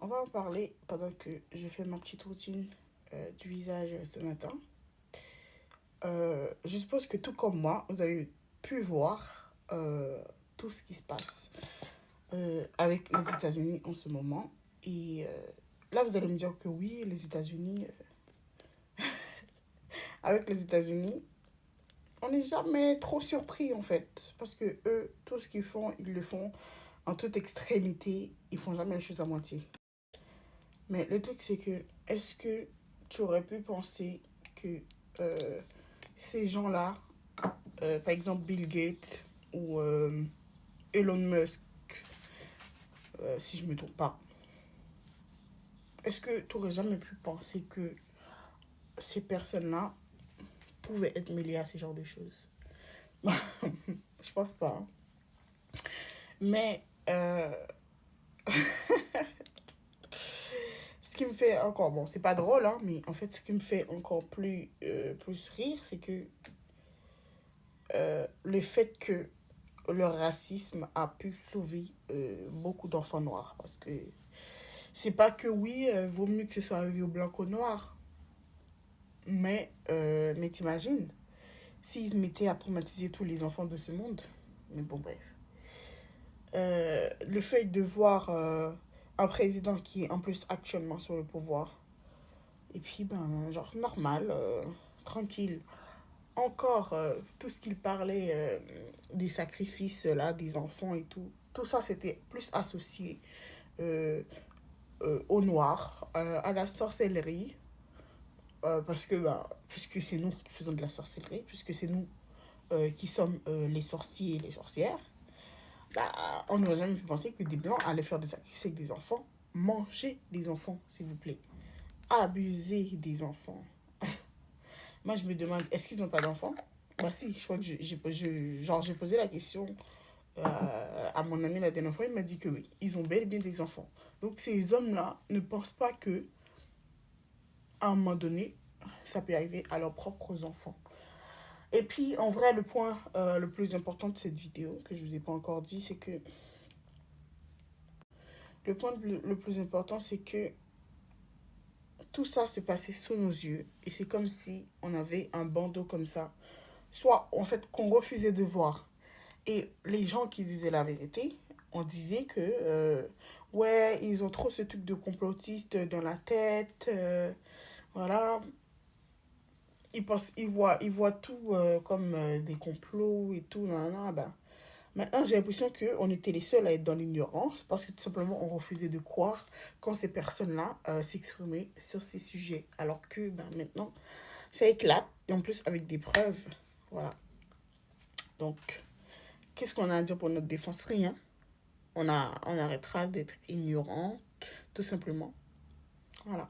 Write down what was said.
On va en parler pendant que je fais ma petite routine du visage ce matin. Je suppose que tout comme moi, vous avez pu voir tout ce qui se passe avec les États-Unis en ce moment. Et là, vous allez me dire que oui, les États-Unis, avec les États-Unis, on n'est jamais trop surpris en fait. Parce que eux, tout ce qu'ils font, ils le font en toute extrémité. Ils font jamais les choses à moitié. Mais le truc, c'est que, est-ce que tu aurais pu penser que euh, ces gens-là, par exemple Bill Gates ou Elon Musk, si je ne me trompe pas, est-ce que tu aurais jamais pu penser que ces personnes-là pouvaient être mêlées à ce genre de choses? Je pense pas, hein. Mais ce qui me fait encore, bon, c'est pas drôle, hein, mais en fait, ce qui me fait encore plus rire, c'est que le fait que le racisme a pu sauver beaucoup d'enfants noirs. Parce que c'est pas que oui, vaut mieux que ce soit arrivé au blanc qu'au noir. Mais t'imagines, s'ils se mettaient à traumatiser tous les enfants de ce monde. Mais bon, bref. Le fait de voir un président qui est en plus actuellement sur le pouvoir, et puis, ben, genre, normal, tranquille. Encore, tout ce qu'il parlait des sacrifices, là, des enfants et tout ça, c'était plus associé euh, au noir, à la sorcellerie, parce que, ben, puisque c'est nous qui faisons de la sorcellerie, puisque c'est nous qui sommes les sorciers et les sorcières, bah, on n'aurait jamais pu penser que des blancs allaient faire des sacrifices avec des enfants. Manger des enfants, s'il vous plaît. Abuser des enfants. Moi, je me demande, est-ce qu'ils n'ont pas d'enfants? Bah si, je crois que j'ai posé la question à mon ami la dernière fois, il m'a dit que oui, ils ont bel et bien des enfants. Donc ces hommes-là ne pensent pas que à un moment donné, ça peut arriver à leurs propres enfants. Et puis, en vrai, le point le plus important de cette vidéo, que je ne vous ai pas encore dit, c'est que le point le plus important, c'est que tout ça se passait sous nos yeux. Et c'est comme si on avait un bandeau comme ça. Soit, en fait, qu'on refusait de voir. Et les gens qui disaient la vérité, on disait que, ouais, ils ont trop ce truc de complotiste dans la tête. Voilà. Ils voient tout comme des complots et tout. Nan, nan, ben. Maintenant, j'ai l'impression qu'on était les seuls à être dans l'ignorance parce que tout simplement, on refusait de croire quand ces personnes-là s'exprimaient sur ces sujets. Alors que ben, maintenant, ça éclate. Et en plus, avec des preuves. Voilà. Donc, qu'est-ce qu'on a à dire pour notre défense? Rien. On arrêtera d'être ignorant, tout simplement. Voilà.